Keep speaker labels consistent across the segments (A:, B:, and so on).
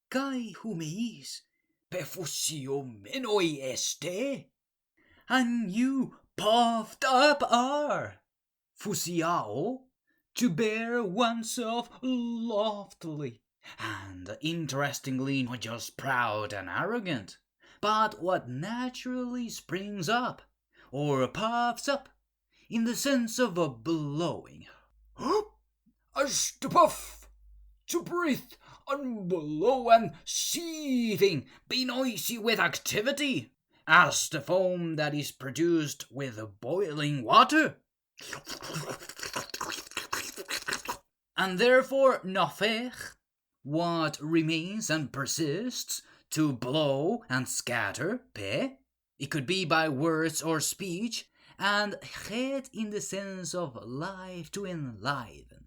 A: kai humeis pefusio este, and you puffed up are, fusiao, to bear oneself loftily, and interestingly not just proud and arrogant, but what naturally springs up, or puffs up, in the sense of a blowing. As to puff, to breathe, and blow, and seething, be noisy with activity, as the foam that is produced with boiling water. And therefore nothech, what remains and persists, to blow and scatter, pe, it could be by words or speech, and het in the sense of life, to enliven,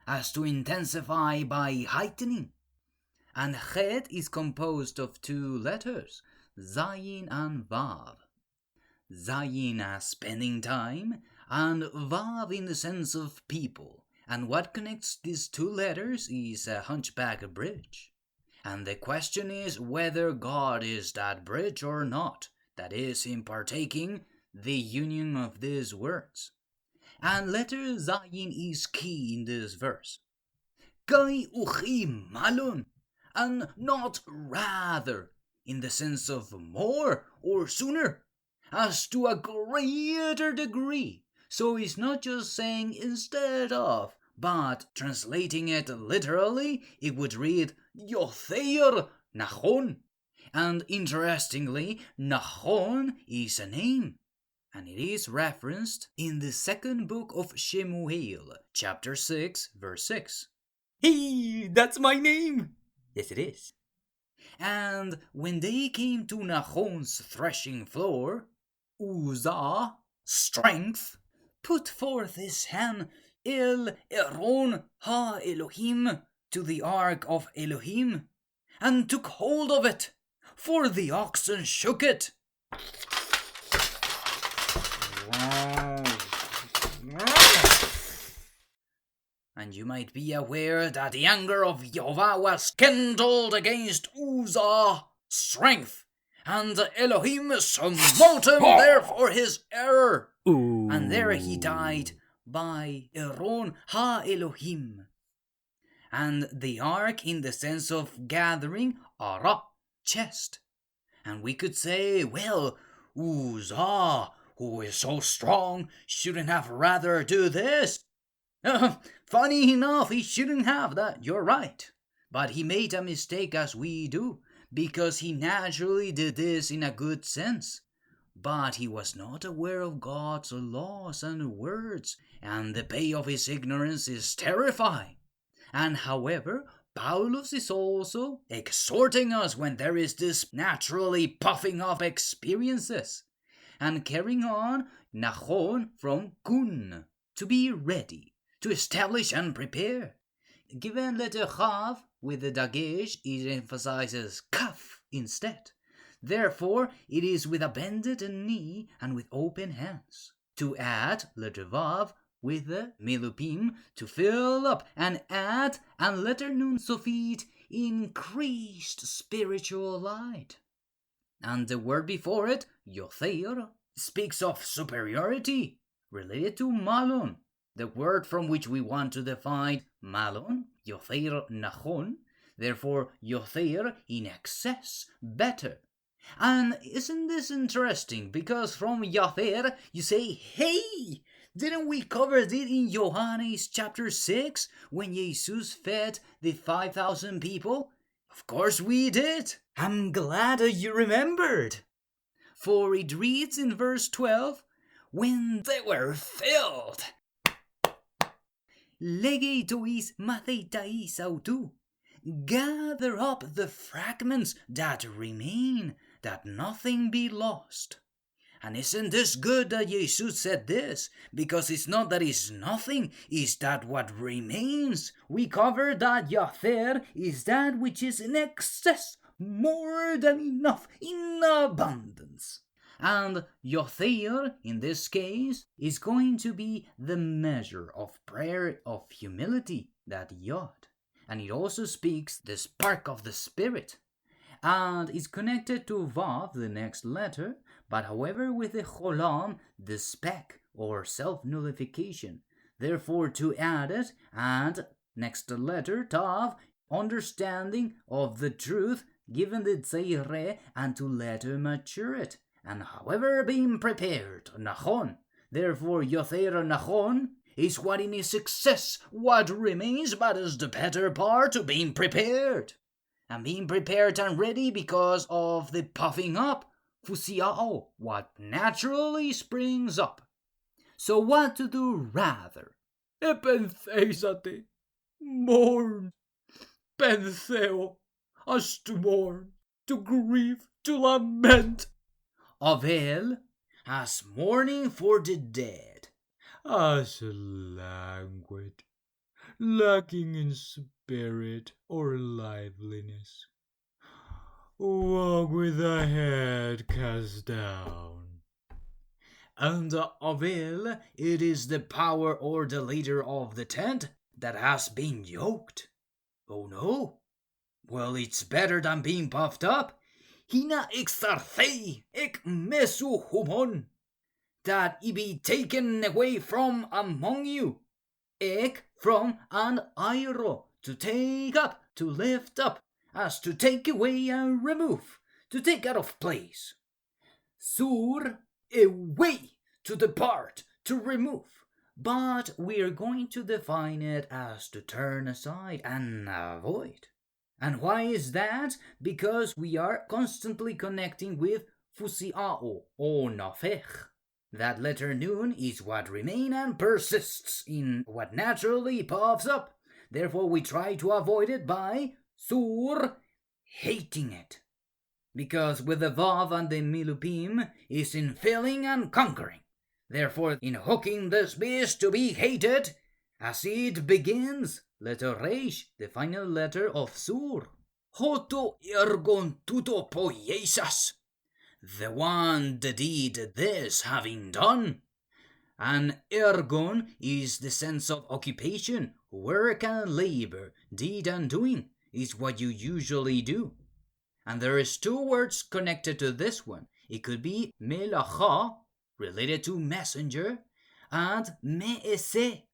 A: as to intensify by heightening. And het is composed of two letters, zayin and vav. Zayin as spending time, and vav in the sense of people. And what connects these two letters is a hunchback bridge. And the question is whether God is that bridge or not, that is, in partaking the union of these words. And letter zayin is key in this verse. Kai uchi mallon, and not rather, in the sense of more or sooner, as to a greater degree. So it's not just saying instead of, but translating it literally, it would read Yother Nachon. And interestingly, Nachon is a name, and it is referenced in the second book of ShemuEl, chapter 6, verse 6. Hey, that's my name! Yes, it is. And when they came to Nachon's threshing floor, Uzzah, strength, put forth his hand Ergon ha Elohim, to the ark of Elohim, and took hold of it, for the oxen shook it. And you might be aware that the anger of Jehovah was kindled against Uzzah, strength, and Elohim smote him there for his error. Ooh. And there he died by Ergon ha Elohim. And the ark in the sense of gathering, ara, chest. And we could say, well, Uzzah, who is so strong, shouldn't have rather do this. Funny enough, he shouldn't have that, you're right. But he made a mistake as we do, because he naturally did this in a good sense. But he was not aware of God's laws and words, and the pay of his ignorance is terrifying. And however, Paulus is also exhorting us when there is this naturally puffing up experiences, and carrying on Nachon from kun, to be ready, to establish and prepare. Given letter chav with the dagesh, it emphasizes kaf instead. Therefore, it is with a bended knee and with open hands. To add letter vav with the milupim, to fill up and add, and letter nun sofit, increased spiritual light. And the word before it, yother, speaks of superiority, related to mallon, the word from which we want to define mallon, yother nachon, therefore yother in excess, better. And isn't this interesting? Because from yother you say, hey, didn't we cover it in Johannes chapter 6 when Jesus fed the 5,000 people? Of course we did. I'm glad you remembered. For it reads in verse 12, when they were filled. Lege tοῖς μαθηταῖς αὐτοῦ. Gather up the fragments that remain, that nothing be lost. And isn't this good that Jesus said this? Because it's not that it's nothing, it's that what remains. We covered that yother is that which is in excess, more than enough, in abundance. And yother, in this case, is going to be the measure of prayer of humility, that yod. and it also speaks the spark of the spirit, and is connected to vav, the next letter, but however with the cholam, the speck or self-nullification. Therefore to add it, and next letter, tav, understanding of the truth, given the tzeire, and to later mature it, and however being prepared, nachon. Therefore yoter nachon is what in his success, what remains, but is the better part of being prepared. And being prepared and ready because of the puffing up, fusiao, what naturally springs up. So what to do rather?
B: Epentheisate, mourn, pentheo, as to mourn, to grieve, to lament.
A: Avel, as mourning for the dead.
B: As languid, lacking in spirit or liveliness, walk with the head cast down.
A: And Avel, it is the power or the leader of the tent that has been yoked. Oh no? Well, it's better than being puffed up. Hina exarthei ek messou humon, that he be taken away from among you. Ek from an airo, to take up, to lift up, as to take away and remove, to take out of place. Sur, away, to depart, to remove. But we are going to define it as to turn aside and avoid. And why is that? Because we are constantly connecting with fusiao or nafech. That letter nun is what remains and persists in what naturally puffs up. Therefore we try to avoid it by sur, hating it. Because with the vav and the milupim is in filling and conquering. Therefore in hooking this beast to be hated, as it begins, letter resh, the final letter of sur. Hoto ergon tuto ποιησas, the one the deed this having done. And ergon is the sense of occupation, work and labor, deed and doing, is what you usually do. And there is two words connected to this one. It could be melacha, related to messenger, and este.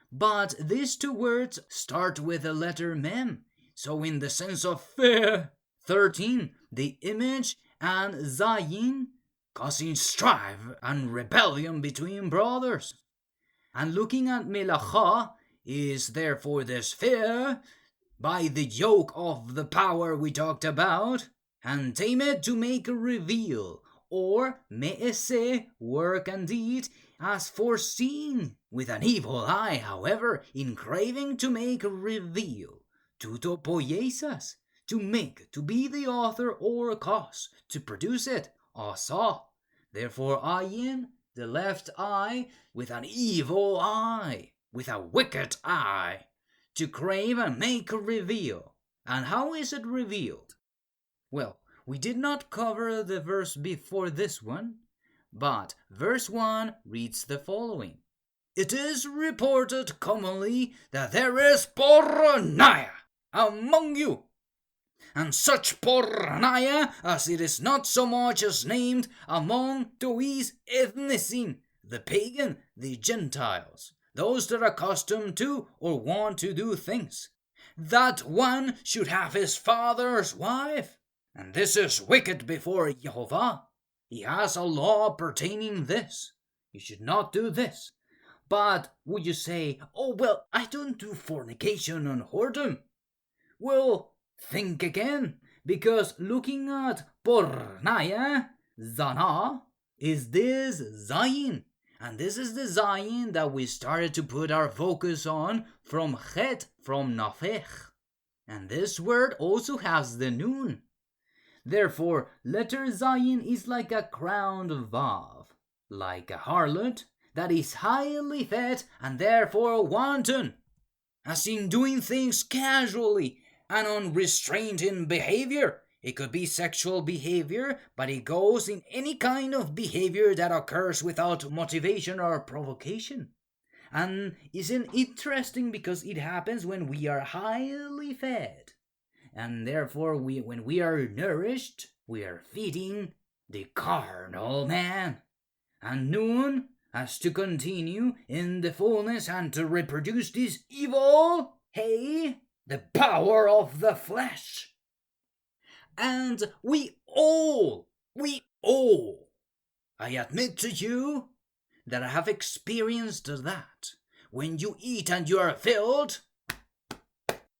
A: But these two words start with the letter mem. So in the sense of fair, 13, the image, and zayin, causing strife and rebellion between brothers. And looking at melacha is therefore the sphere, by the yoke of the power we talked about, and tame it to make a reveal, or este, work and deed, as foreseen, with an evil eye, however, in craving to make a reveal, tuto ποιησas, to make, to be the author or cause, to produce it, asa. Therefore ayin, the left eye, with an evil eye, with a wicked eye, to crave and make a reveal. And how is it revealed? Well, we did not cover the verse before this one, but verse 1 reads the following. It is reported commonly that there is pορνεία among you, and such pορνεία as it is not so much as named among tοῖς ἔθνεσιν, the pagan, the Gentiles, those that are accustomed to or want to do things, that one should have his father's wife. And this is wicked before Jehovah. He has a law pertaining this. You should not do this. But would you say, oh, well, I don't do fornication and whoredom? Well, think again, because looking at pορνεία, zana, is this zayin. And this is the zayin that we started to put our focus on from chet, from nafech. And this word also has the nun. Therefore, letter zayin is like a crowned vav, like a harlot that is highly fed and therefore wanton, as in doing things casually and unrestrained in behavior. It could be sexual behavior, but it goes in any kind of behavior that occurs without motivation or provocation. And isn't interesting because it happens when we are highly fed. And therefore, when we are nourished, we are feeding the carnal man. And noon, as to continue in the fullness and to reproduce this evil, the power of the flesh. And we all, I admit to you that I have experienced that. When you eat and you are filled,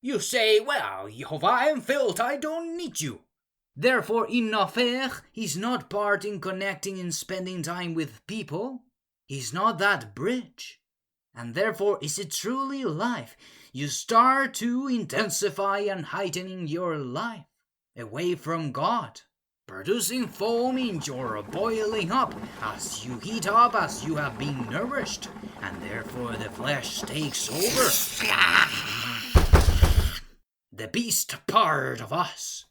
A: you say, well, Jehovah, I am filled, I don't need you. Therefore, innofer is not part in connecting and spending time with people. He's not that bridge. And therefore, is it truly life? You start to intensify and heightening your life away from God, producing foam in your boiling up as you heat up as you have been nourished, and therefore the flesh takes over the beast part of us.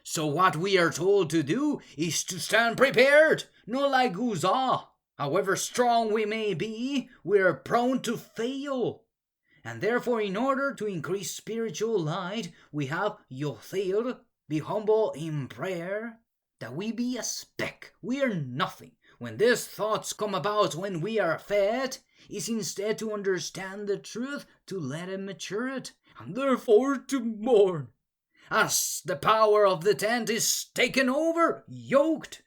A: So what we are told to do is to stand prepared, not like Uzzah. However strong we may be, we are prone to fail. And therefore, in order to increase spiritual light, we have Yothir, be humble in prayer, that we be a speck, we are nothing. When these thoughts come about when we are fed, is instead to understand the truth, to let it mature it, and therefore to mourn. As the power of the tent is taken over, yoked.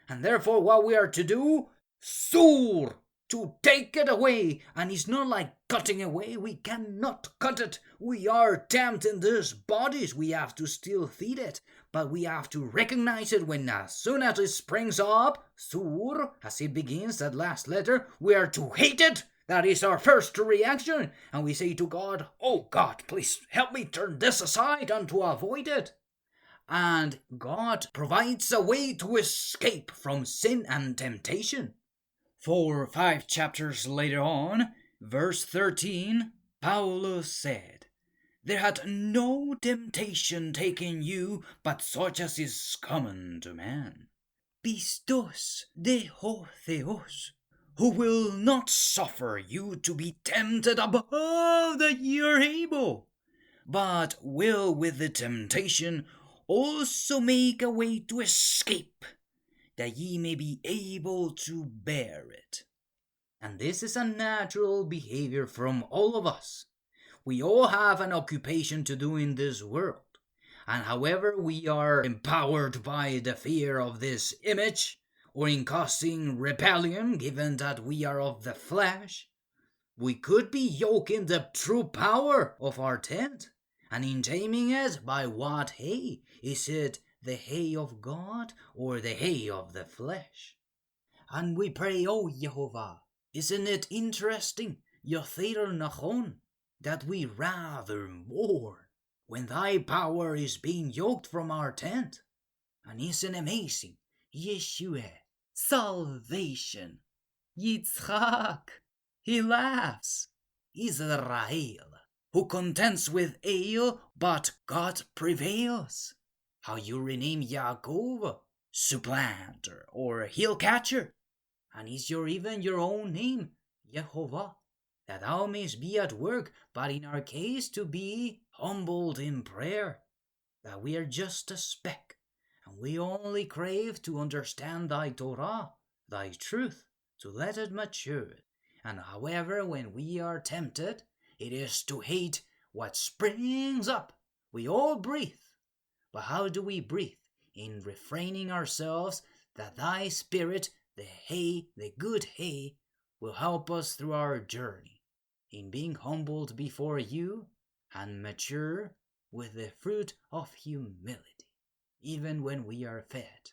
A: And therefore what we are to do, sur, to take it away. And it's not like cutting away, we cannot cut it. We are damned in these bodies, we have to still feed it. But we have to recognize it when as soon as it springs up, sur, as it begins, that last letter, we are to hate it. That is our first reaction, and we say to God, oh God, please help me turn this aside and to avoid it. And God provides a way to escape from sin and temptation. 4 or 5 chapters later on, verse 13, Paulus said, there hath no temptation taken you but such as is common to man. Pistos de Theos, who will not suffer you to be tempted above that ye are able, but will with the temptation also make a way to escape, that ye may be able to bear it. And this is a natural behavior from all of us. We all have an occupation to do in this world, and however we are empowered by the fear of this image, or in causing rebellion, given that we are of the flesh, we could be yoking the true power of our tent, and in taming it by what hay? Is it the hay of God, or the hay of the flesh? And we pray, oh Jehovah, isn't it interesting, Yothir Nachon, that we rather mourn when thy power is being yoked from our tent? And isn't amazing, Yeshua, salvation. Yitzchak, he laughs. Israel, who contends with ale, but God prevails. How you rename Yaakov, supplanter or heel catcher. And is even your own name, Yehovah, that thou mayst be at work, but in our case to be humbled in prayer, that we are just a speck. And we only crave to understand thy Torah, thy truth, to let it mature. And however, when we are tempted, it is to hate what springs up. We all breathe. But how do we breathe? In refraining ourselves that thy spirit, the hay, the good hay, will help us through our journey, in being humbled before you and mature with the fruit of humility. Even when we are fed.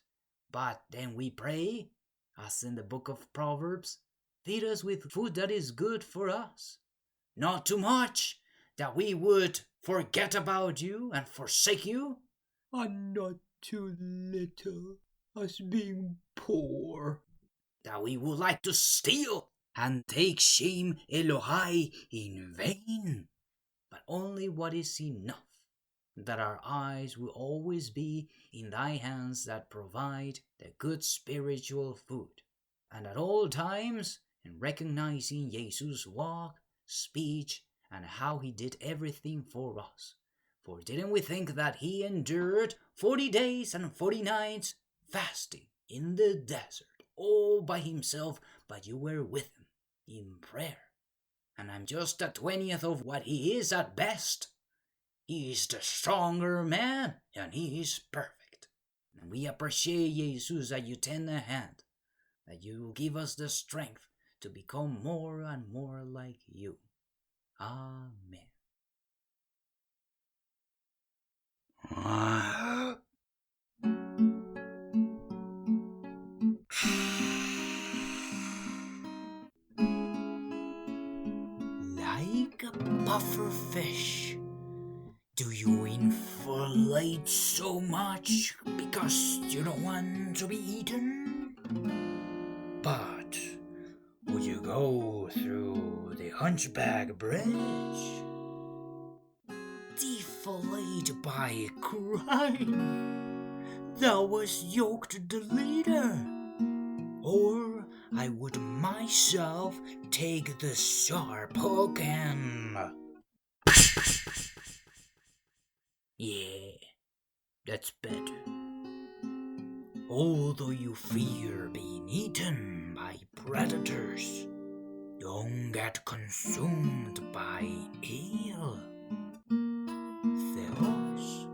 A: But then we pray, as in the book of Proverbs, feed us with food that is good for us. Not too much, that we would forget about you and forsake you.
B: And not too little, as being poor.
A: That we would like to steal and take shame Elohai in vain. But only what is enough. That our eyes will always be in thy hands that provide the good spiritual food, and at all times and recognizing Jesus' walk, speech, and how he did everything for us. For didn't we think that he endured 40 days and 40 nights fasting in the desert all by himself, but you were with him in prayer? And I'm just a 20th of what he is at best. He is the stronger man, and he is perfect. And we appreciate, Jesus, that you tend a hand, that you give us the strength to become more and more like you. Amen. Like a puffer fish, do you inflate so much because you don't want to be eaten? But would you go through the Hunchback Bridge? Deflated by crime, thou was yoked the leader, or I would myself take the sharp hook and... Yeah, that's better. Although you fear being eaten by predators, don't get consumed by ale. Theos.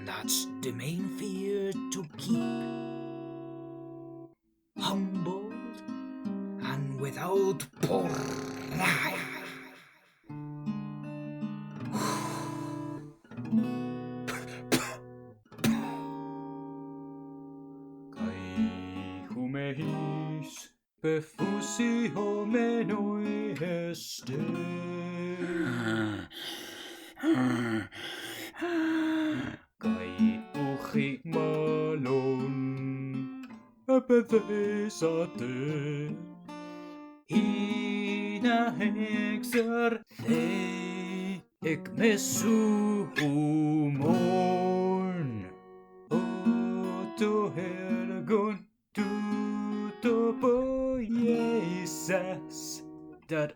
A: That's the main fear to keep. Humbled and without pornεία.
B: Ύμεις πεφουσιωμένοι εστε. Καί ουχι μαλλον επεδέσατε. Είναι εξαρθη εκ μεσου υμών. Το εργον τουτο ποιησας dat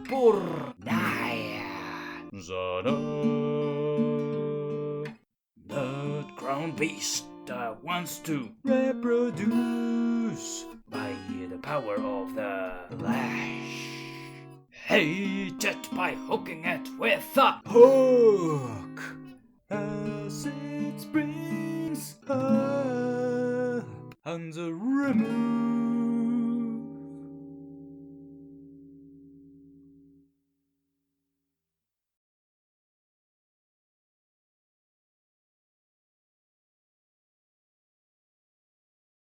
B: πορνεία. Zara.
A: That crown beast that wants to
B: Reproduce
A: by the power of the flesh. Hate it by hooking it with a
B: hook.